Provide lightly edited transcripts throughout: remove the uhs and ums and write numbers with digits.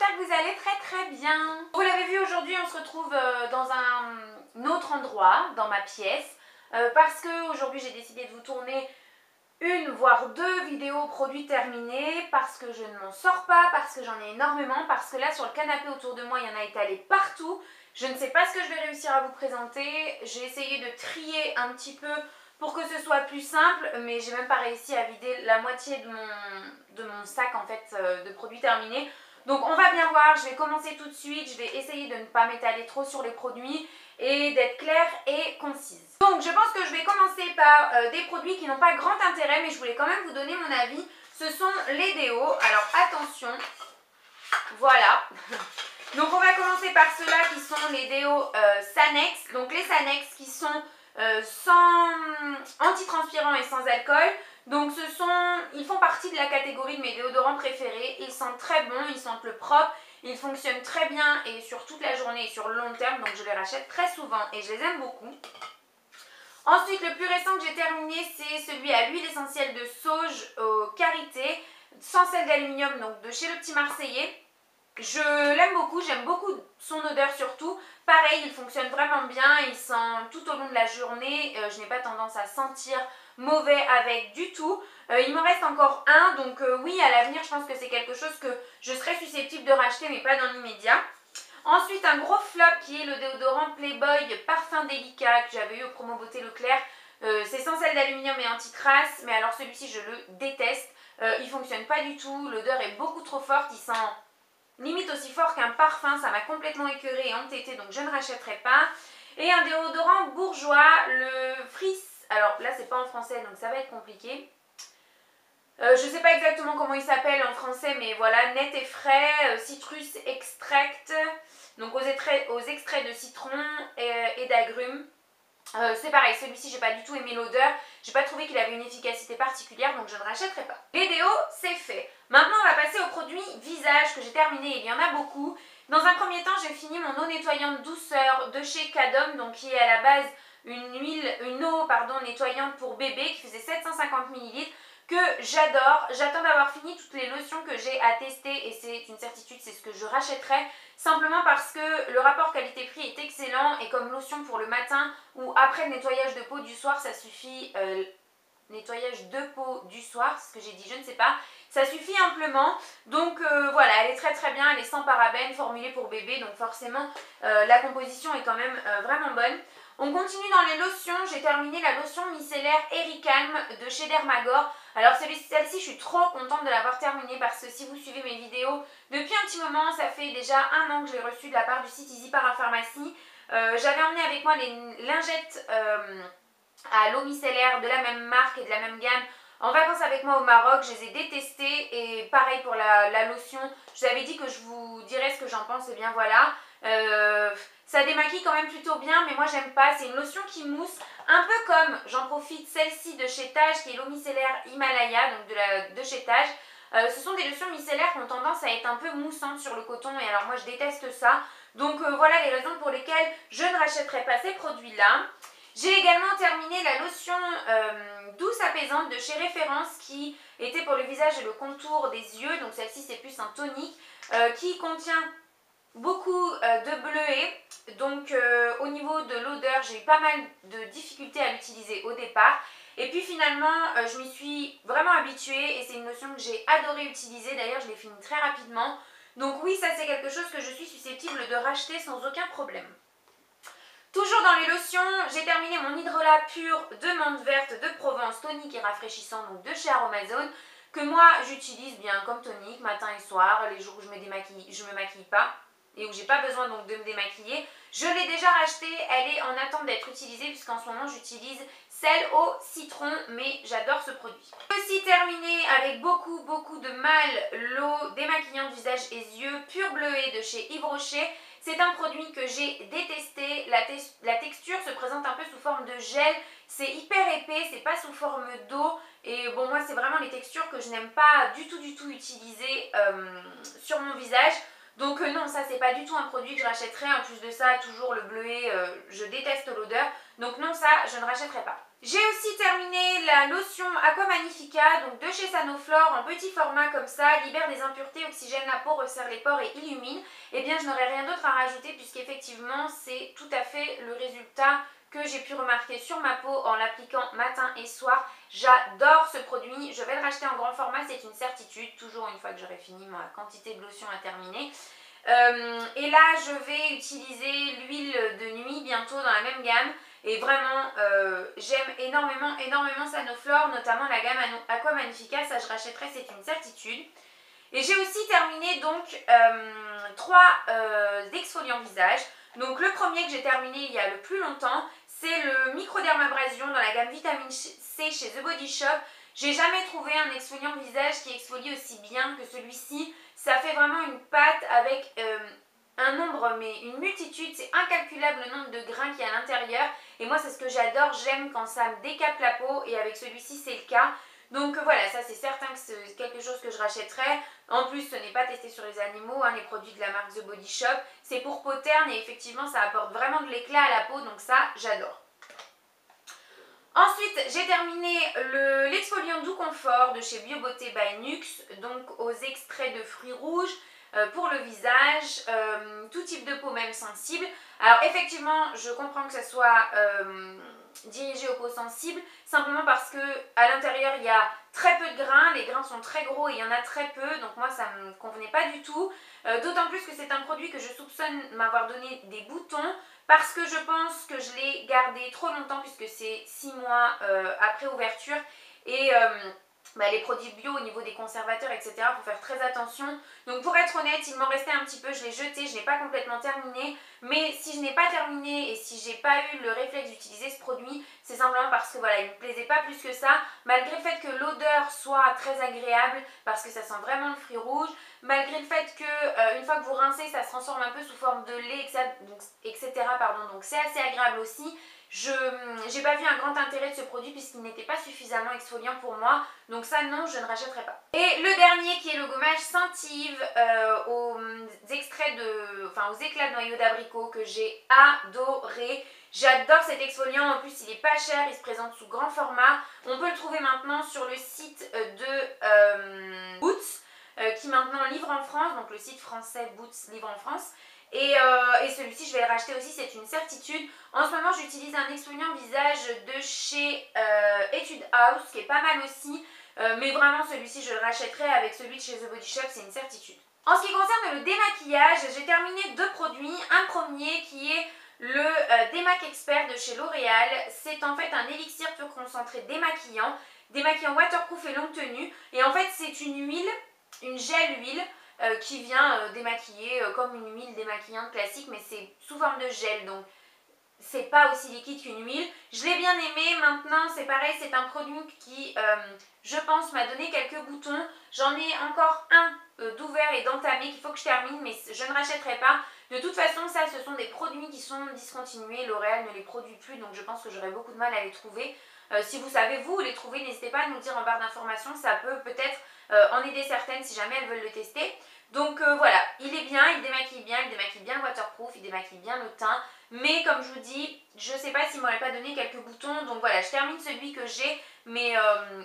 j'espère que vous allez très bien. Vous l'avez vu, aujourd'hui on se retrouve dans un autre endroit, dans ma pièce, parce que aujourd'hui j'ai décidé de vous tourner une voire deux vidéos produits terminés, parce que je ne m'en sors pas, parce que j'en ai énormément, parce que là sur le canapé autour de moi il y en a étalé partout. Je ne sais pas ce que je vais réussir à vous présenter, j'ai essayé de trier un petit peu pour que ce soit plus simple, mais j'ai même pas réussi à vider la moitié de mon sac en fait de produits terminés. Donc on va bien voir, je vais commencer tout de suite, je vais essayer de ne pas m'étaler trop sur les produits et d'être claire et concise. Donc je pense que je vais commencer par des produits qui n'ont pas grand intérêt, mais je voulais quand même vous donner mon avis. Ce sont les déos, alors attention, voilà. Donc on va commencer par ceux-là qui sont les déos Sanex. Donc les Sanex qui sont sans antitranspirant et sans alcool. Donc ils font partie de la catégorie de mes déodorants préférés. Ils sentent très bon, ils sentent le propre, ils fonctionnent très bien et sur toute la journée et sur le long terme. Donc je les rachète très souvent et je les aime beaucoup. Ensuite, le plus récent que j'ai terminé, c'est celui à l'huile essentielle de sauge au karité, sans sel d'aluminium, donc de chez Le Petit Marseillais. Je l'aime beaucoup, j'aime beaucoup son odeur surtout. Pareil, il fonctionne vraiment bien, il sent tout au long de la journée. Je n'ai pas tendance à sentir mauvais avec du tout. Il m'en reste encore un, donc oui, à l'avenir, je pense que c'est quelque chose que je serais susceptible de racheter, mais pas dans l'immédiat. Ensuite, un gros flop qui est le déodorant Playboy Parfum Délicat que j'avais eu au Promo Beauté Leclerc. C'est sans sel d'aluminium et anti-crasse, mais alors celui-ci, je le déteste. Il fonctionne pas du tout, l'odeur est beaucoup trop forte, il sent limite aussi fort qu'un parfum, ça m'a complètement écœurée et entêtée, donc je ne rachèterai pas. Et un déodorant bourgeois, le Frizz, alors là c'est pas en français donc ça va être compliqué. Je sais pas exactement comment il s'appelle en français, mais voilà, net et frais, citrus extract, donc aux extraits de citron et d'agrumes. C'est pareil, celui-ci j'ai pas du tout aimé l'odeur, j'ai pas trouvé qu'il avait une efficacité particulière, donc je ne rachèterai pas. Les déos, c'est fait. Maintenant on va passer aux produits visage que j'ai terminé, il y en a beaucoup. Dans un premier temps, j'ai fini mon eau nettoyante douceur de chez Cadom, donc qui est à la base une eau nettoyante pour bébé qui faisait 750 ml, que j'adore. J'attends d'avoir fini toutes les lotions que j'ai à tester et c'est une certitude, c'est ce que je rachèterai. Simplement parce que le rapport qualité-prix est excellent et comme lotion pour le matin ou après le nettoyage de peau du soir, ça suffit. Nettoyage de peau du soir, ce que j'ai dit, je ne sais pas. Ça suffit amplement. Donc voilà, elle est très bien, elle est sans parabènes, formulée pour bébé. Donc forcément, la composition est quand même vraiment bonne. On continue dans les lotions. J'ai terminé la lotion micellaire Ericalm de chez Dermagor. Alors celle-ci, je suis trop contente de l'avoir terminée parce que si vous suivez mes vidéos depuis un petit moment, ça fait déjà un an que je l'ai reçue de la part du site Easy Parapharmacie. J'avais emmené avec moi les lingettes à l'eau micellaire de la même marque et de la même gamme en vacances avec moi au Maroc. Je les ai détestées et pareil pour la lotion. Je vous avais dit que je vous dirais ce que j'en pense et bien voilà. Ça démaquille quand même plutôt bien, mais moi j'aime pas. C'est une lotion qui mousse, un peu comme, j'en profite, celle-ci de chez Tage, qui est l'eau micellaire Himalaya, donc de chez Tage. Ce sont des lotions micellaires qui ont tendance à être un peu moussantes sur le coton, et alors moi je déteste ça. Donc voilà les raisons pour lesquelles je ne rachèterai pas ces produits-là. J'ai également terminé la lotion douce apaisante de chez Référence qui était pour le visage et le contour des yeux. Donc celle-ci c'est plus un tonique qui contient beaucoup de bleuets. Donc au niveau de l'odeur, j'ai eu pas mal de difficultés à l'utiliser au départ. Et puis finalement, je m'y suis vraiment habituée et c'est une lotion que j'ai adoré utiliser. D'ailleurs, je l'ai finie très rapidement. Donc oui, ça c'est quelque chose que je suis susceptible de racheter sans aucun problème. Toujours dans les lotions, j'ai terminé mon hydrolat pur de menthe verte de Provence, tonique et rafraîchissant, donc de chez Aromazone, que moi j'utilise bien comme tonique matin et soir, les jours où je me maquille pas et où j'ai pas besoin donc de me démaquiller. Je l'ai déjà rachetée, elle est en attente d'être utilisée puisqu'en ce moment j'utilise celle au citron, mais j'adore ce produit. J'ai aussi terminé avec beaucoup de mal l'eau démaquillante visage et yeux pur bleuet de chez Yves Rocher. C'est un produit que j'ai détesté, la texture se présente un peu sous forme de gel, c'est hyper épais, c'est pas sous forme d'eau et bon moi c'est vraiment les textures que je n'aime pas du tout utiliser sur mon visage. Donc non, ça c'est pas du tout un produit que je rachèterais. En plus de ça, toujours le bleuet, je déteste l'odeur. Donc non, ça je ne rachèterai pas. J'ai aussi terminé la lotion Aqua Magnifica, donc de chez Sanoflore, en petit format comme ça, libère des impuretés, oxygène la peau, resserre les pores et illumine. Eh bien je n'aurai rien d'autre à rajouter puisqu'effectivement c'est tout à fait le résultat que j'ai pu remarquer sur ma peau en l'appliquant matin et soir. J'adore ce produit, je vais le racheter en grand format, c'est une certitude, toujours une fois que j'aurai fini ma quantité de lotion à terminer. Et là je vais utiliser l'huile de nuit bientôt dans la même gamme. Et vraiment, j'aime énormément Sanoflore, notamment la gamme Aqua Magnifica, ça je rachèterai, c'est une certitude. Et j'ai aussi terminé donc 3 exfoliants visage. Donc le premier que j'ai terminé il y a le plus longtemps, c'est le Microdermabrasion dans la gamme Vitamine C chez The Body Shop. J'ai jamais trouvé un exfoliant visage qui exfolie aussi bien que celui-ci. Ça fait vraiment une pâte avec un nombre, mais une multitude, c'est incalculable le nombre de grains qu'il y a à l'intérieur. Et moi c'est ce que j'adore, j'aime quand ça me décape la peau et avec celui-ci c'est le cas. Donc voilà, ça c'est certain que c'est quelque chose que je rachèterai. En plus ce n'est pas testé sur les animaux, hein, les produits de la marque The Body Shop. C'est pour peau terne et effectivement ça apporte vraiment de l'éclat à la peau, donc ça j'adore. Ensuite, j'ai terminé l'exfoliant Doux Confort de chez BioBeauté by Nux, donc aux extraits de fruits rouges pour le visage, tout type de peau même sensible. Alors effectivement, je comprends que ça soit dirigé aux peaux sensibles, simplement parce que à l'intérieur il y a très peu de grains, les grains sont très gros et il y en a très peu, donc moi ça ne me convenait pas du tout. D'autant plus que c'est un produit que je soupçonne m'avoir donné des boutons, parce que je pense que je l'ai gardé trop longtemps puisque c'est 6 mois après ouverture et les produits bio au niveau des conservateurs etc, il faut faire très attention. Donc pour être honnête, il m'en restait un petit peu, je l'ai jeté, je n'ai pas complètement terminé, mais si je n'ai pas terminé et si j'ai pas eu le réflexe d'utiliser ce produit, c'est simplement parce que voilà, il ne me plaisait pas plus que ça, malgré le fait que l'odeur soit très agréable parce que ça sent vraiment le fruit rouge, malgré le fait que une fois que vous rincez, ça se transforme un peu sous forme de lait, etc. Donc c'est assez agréable aussi. Je n'ai pas vu un grand intérêt de ce produit puisqu'il n'était pas suffisamment exfoliant pour moi, donc ça non, je ne rachèterai pas. Et le dernier qui est le gommage Scentive aux éclats de noyau d'abricot que j'ai adoré. J'adore cet exfoliant, en plus il est pas cher, il se présente sous grand format. On peut le trouver maintenant sur le site de Boots qui maintenant livre en France, donc le site français Boots livre en France. Et celui-ci je vais le racheter aussi, c'est une certitude. En ce moment j'utilise un exfoliant visage de chez Etude House qui est pas mal aussi, mais vraiment celui-ci je le rachèterai avec celui de chez The Body Shop, c'est une certitude. En ce qui concerne le démaquillage, j'ai terminé 2 produits. Un premier qui est le Démac Expert de chez L'Oréal. C'est en fait un élixir peu concentré démaquillant waterproof et longue tenue. Et en fait c'est une huile, une gel huile qui vient démaquiller comme une huile démaquillante classique, mais c'est sous forme de gel, donc c'est pas aussi liquide qu'une huile. Je l'ai bien aimé. Maintenant c'est pareil, c'est un produit qui je pense m'a donné quelques boutons. J'en ai encore un d'ouvert et d'entamé qu'il faut que je termine, mais je ne rachèterai pas. De toute façon ça ce sont des produits qui sont discontinués, L'Oréal ne les produit plus, donc je pense que j'aurai beaucoup de mal à les trouver. Si vous savez vous les trouver, n'hésitez pas à nous le dire en barre d'informations, ça peut peut-être en aider certaines si jamais elles veulent le tester. Donc voilà, il est bien, il démaquille bien le waterproof, il démaquille bien le teint. Mais comme je vous dis, je ne sais pas s'il m'aurait pas donné quelques boutons. Donc voilà, je termine celui que j'ai, mais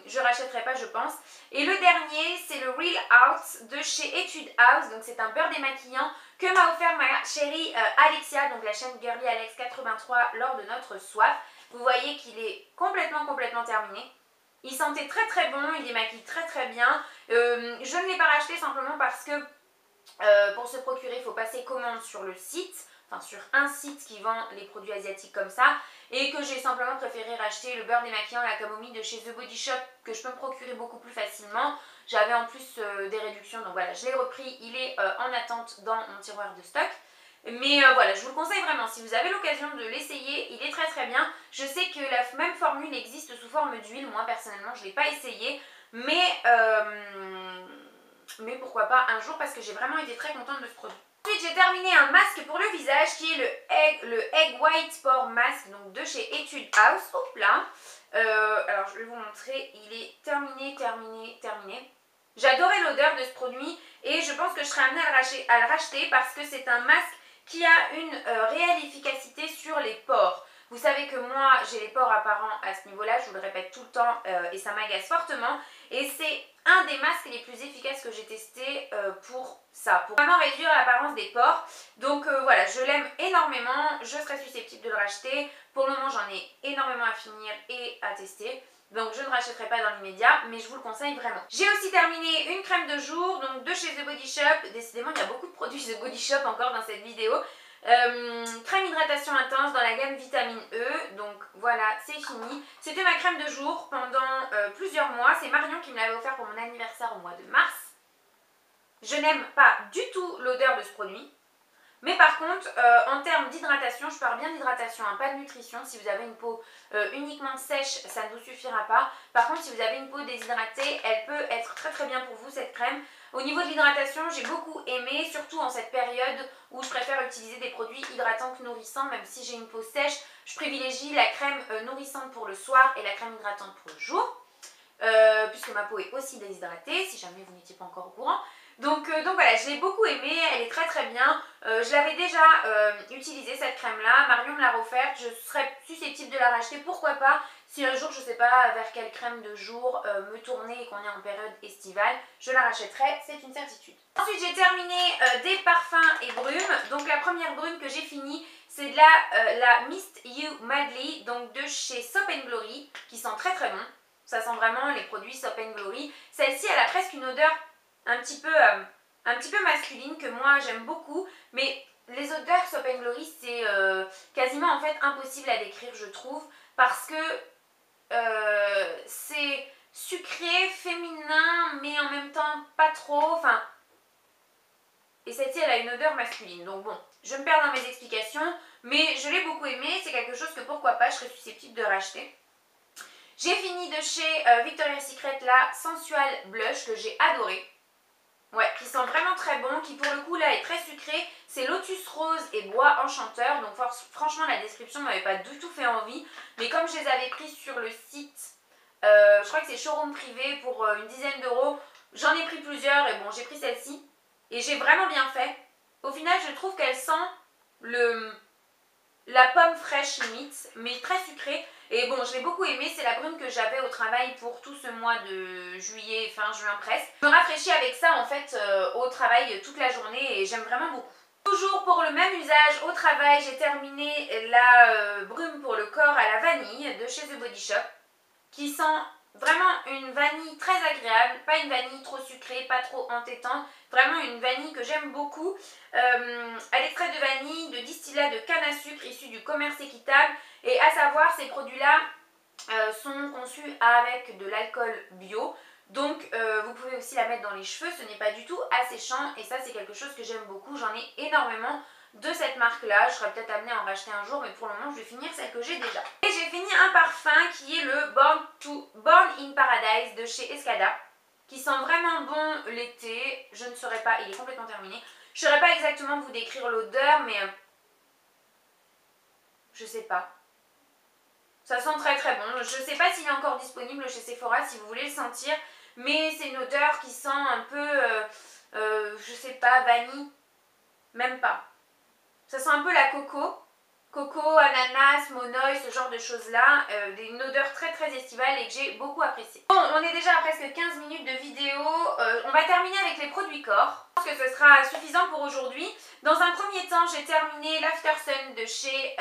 je ne rachèterai pas je pense. Et le dernier, c'est le Real Out de chez Etude House. Donc c'est un beurre démaquillant que m'a offert ma chérie Alexia, donc la chaîne Girly Alex 83 lors de notre soif. Vous voyez qu'il est complètement terminé. Il sentait très bon, il démaquille très bien. Je ne l'ai pas racheté simplement parce que pour se procurer, il faut passer commande sur le site, enfin sur un site qui vend les produits asiatiques comme ça, et que j'ai simplement préféré racheter le beurre démaquillant la camomille de chez The Body Shop que je peux me procurer beaucoup plus facilement. J'avais en plus des réductions, donc voilà, je l'ai repris, il est en attente dans mon tiroir de stock. Mais voilà, je vous le conseille vraiment, si vous avez l'occasion de l'essayer, il est très bien. Je sais que la même formule existe sous forme d'huile, moi personnellement je ne l'ai pas essayé, mais pourquoi pas un jour parce que j'ai vraiment été très contente de ce produit. Ensuite j'ai terminé un masque pour le visage qui est le Egg White Pore Mask, donc de chez Etude House. Hop là, alors je vais vous montrer, il est terminé. J'adorais l'odeur de ce produit et je pense que je serais amenée à le racheter parce que c'est un masque qui a une réelle efficacité sur les pores. Vous savez que moi, j'ai les pores apparents à ce niveau-là, je vous le répète tout le temps et ça m'agace fortement. Et c'est un des masques les plus efficaces que j'ai testé pour ça, pour vraiment réduire l'apparence des pores. Donc voilà, je l'aime énormément, je serais susceptible de le racheter. Pour le moment, j'en ai énormément à finir et à tester. Donc je ne rachèterai pas dans l'immédiat, mais je vous le conseille vraiment. J'ai aussi terminé une crème de jour, donc de chez The Body Shop. Décidément, il y a beaucoup de produits The Body Shop encore dans cette vidéo. Crème hydratation intense dans la gamme vitamine E, donc voilà, c'est fini. C'était ma crème de jour pendant plusieurs mois. C'est Marion qui me l'avait offert pour mon anniversaire au mois de mars. Je n'aime pas du tout l'odeur de ce produit. Mais par contre, en termes d'hydratation, je parle bien d'hydratation, hein, pas de nutrition. Si vous avez une peau uniquement sèche, ça ne vous suffira pas. Par contre, si vous avez une peau déshydratée, elle peut être très très bien pour vous, cette crème. Au niveau de l'hydratation, j'ai beaucoup aimé, surtout en cette période où je préfère utiliser des produits hydratants que nourrissants. Même si j'ai une peau sèche, je privilégie la crème nourrissante pour le soir et la crème hydratante pour le jour. Puisque ma peau est aussi déshydratée, si jamais vous n'étiez pas encore au courant. Donc voilà, je l'ai beaucoup aimée, elle est très très bien. Je l'avais déjà utilisée cette crème là, Marion me l'a offerte, je serais susceptible de la racheter, pourquoi pas. Si un jour je ne sais pas vers quelle crème de jour me tourner et qu'on est en période estivale, je la rachèterai, c'est une certitude. Ensuite j'ai terminé des parfums et brumes. Donc la première brume que j'ai finie, c'est de la Mist You Madly, donc de chez Soap & Glory, qui sent très très bon. Ça sent vraiment les produits Soap & Glory. Celle-ci elle a presque une odeur un petit peu masculine que moi j'aime beaucoup, mais les odeurs Soap & Glory c'est quasiment en fait impossible à décrire, je trouve, parce que c'est sucré, féminin, mais en même temps pas trop, enfin, et celle-ci elle a une odeur masculine, donc bon, je me perds dans mes explications, mais je l'ai beaucoup aimé, c'est quelque chose que pourquoi pas je serais susceptible de racheter. J'ai fini de chez Victoria's Secret la Sensual Blush que j'ai adoré. Ouais, qui sent vraiment très bon, qui pour le coup là est très sucré. C'est Lotus Rose et Bois Enchanteur. Donc franchement la description m'avait pas du tout fait envie. Mais comme je les avais pris sur le site, je crois que c'est showroom privé pour une dizaine d'euros. J'en ai pris plusieurs et bon j'ai pris celle-ci. Et j'ai vraiment bien fait. Au final je trouve qu'elle sent la pomme fraîche limite, mais très sucrée. Et bon, je l'ai beaucoup aimé, c'est la brume que j'avais au travail pour tout ce mois de juillet, fin juin presque. Je me rafraîchis avec ça en fait au travail toute la journée et j'aime vraiment beaucoup. Toujours pour le même usage au travail, j'ai terminé la brume pour le corps à la vanille de chez The Body Shop, qui sent vraiment une vanille très agréable, pas une vanille trop sucrée, pas trop entêtante, vraiment une vanille que j'aime beaucoup. À l'extrait de vanille, de distillat de canne à sucre issu du commerce équitable. Et à savoir, ces produits-là sont conçus avec de l'alcool bio. Donc vous pouvez aussi la mettre dans les cheveux, ce n'est pas du tout asséchant. Et ça c'est quelque chose que j'aime beaucoup, j'en ai énormément de cette marque-là. Je serais peut-être amenée à en racheter un jour, mais pour le moment je vais finir celle que j'ai déjà. Et j'ai fini un parfum qui est le Born in Paradise de chez Escada, qui sent vraiment bon l'été. Je ne saurais pas, il est complètement terminé. Je ne saurais pas exactement vous décrire l'odeur, mais je sais pas. Ça sent très très bon. Je ne sais pas s'il est encore disponible chez Sephora si vous voulez le sentir, mais c'est une odeur qui sent un peu, je sais pas, vanille, même pas. Ça sent un peu la coco, ananas, monoï, ce genre de choses-là. Une odeur très très estivale et que j'ai beaucoup appréciée. Bon, on est déjà à presque 15 minutes de vidéo. On va terminer avec les produits corps. Je pense que ce sera suffisant pour aujourd'hui. Dans un premier temps, j'ai terminé l'After Sun de chez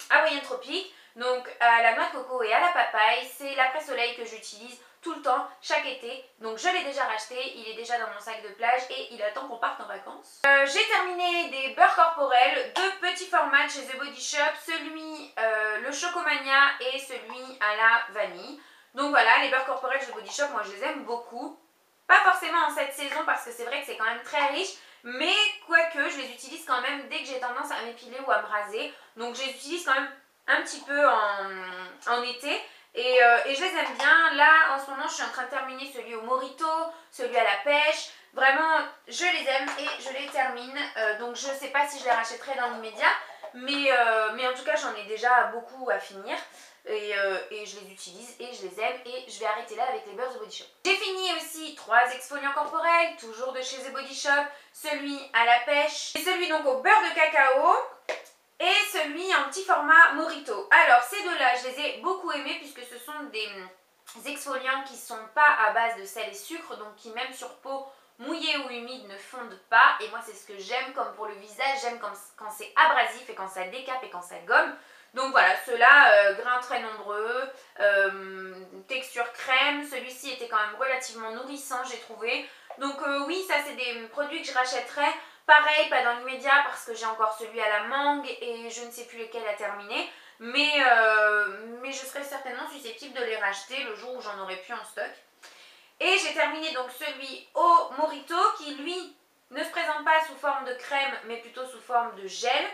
Hawaiian Tropic. Donc à la noix de coco et à la papaye. C'est l'après-soleil que j'utilise tout le temps, chaque été. Donc je l'ai déjà racheté, il est déjà dans mon sac de plage et il attend qu'on parte en vacances. J'ai terminé des beurres corporels, deux petits formats chez The Body Shop, celui le Chocomania et celui à la vanille. Donc voilà, les beurres corporels chez The Body Shop, moi je les aime beaucoup. Pas forcément en cette saison parce que c'est vrai que c'est quand même très riche, mais quoique je les utilise quand même dès que j'ai tendance à m'épiler ou à me raser. Donc je les utilise quand même un petit peu en été. Et je les aime bien. Là en ce moment je suis en train de terminer celui au Morito, celui à la pêche. Vraiment je les aime et je les termine. Donc je ne sais pas si je les rachèterai dans l'immédiat, mais en tout cas j'en ai déjà beaucoup à finir. et je les utilise et je les aime et je vais arrêter là avec les beurres The Body Shop. J'ai fini aussi 3 exfoliants corporels, toujours de chez The Body Shop, celui à la pêche et celui donc au beurre de cacao et celui en petit format Morito. Alors ces deux-là, je les ai beaucoup aimés puisque ce sont des exfoliants qui ne sont pas à base de sel et sucre, donc qui même sur peau mouillée ou humide ne fondent pas. Et moi c'est ce que j'aime, comme pour le visage, j'aime quand c'est abrasif et quand ça décape et quand ça gomme. Donc voilà, ceux-là, grains très nombreux, texture crème, celui-ci était quand même relativement nourrissant j'ai trouvé. Donc oui, ça c'est des produits que je rachèterais. Pareil, pas dans l'immédiat parce que j'ai encore celui à la mangue et je ne sais plus lequel a terminé. Mais je serais certainement susceptible de les racheter le jour où j'en aurai plus en stock. Et j'ai terminé donc celui au Morito qui lui ne se présente pas sous forme de crème mais plutôt sous forme de gel.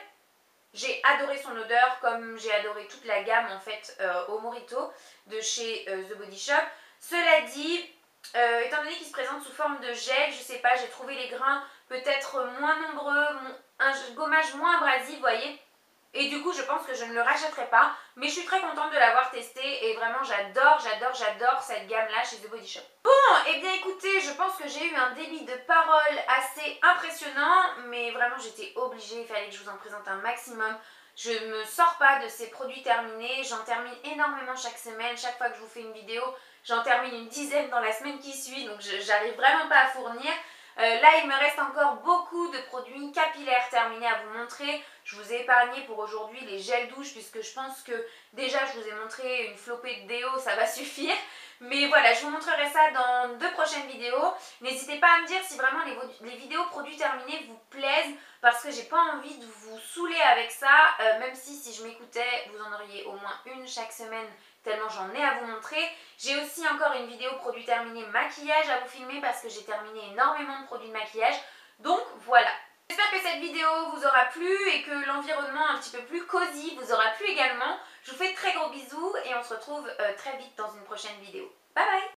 J'ai adoré son odeur comme j'ai adoré toute la gamme en fait au Morito de chez The Body Shop. Cela dit, étant donné qu'il se présente sous forme de gel, je sais pas, j'ai trouvé les grains peut-être moins nombreux, un gommage moins abrasif, vous voyez. Et du coup, je pense que je ne le rachèterai pas. Mais je suis très contente de l'avoir testé. Et vraiment, j'adore cette gamme-là chez The Body Shop. Bon, et bien écoutez, je pense que j'ai eu un débit de parole assez impressionnant. Mais vraiment, j'étais obligée. Il fallait que je vous en présente un maximum. Je ne me sors pas de ces produits terminés. J'en termine énormément chaque semaine. Chaque fois que je vous fais une vidéo, j'en termine une dizaine dans la semaine qui suit. Donc, j'arrive vraiment pas à fournir. Là, il me reste encore beaucoup de produits capillaires terminés à vous montrer. Je vous ai épargné pour aujourd'hui les gels douche puisque je pense que déjà je vous ai montré une flopée de déo, ça va suffire. Mais voilà, je vous montrerai ça dans 2 prochaines vidéos. N'hésitez pas à me dire si vraiment les vidéos produits terminés vous plaisent parce que j'ai pas envie de vous saouler avec ça. Même si je m'écoutais, vous en auriez au moins une chaque semaine tellement j'en ai à vous montrer. J'ai aussi encore une vidéo produit terminé maquillage à vous filmer parce que j'ai terminé énormément de produits de maquillage. Donc voilà. J'espère que cette vidéo vous aura plu et que l'environnement un petit peu plus cosy vous aura plu également. Je vous fais de très gros bisous et on se retrouve très vite dans une prochaine vidéo. Bye bye!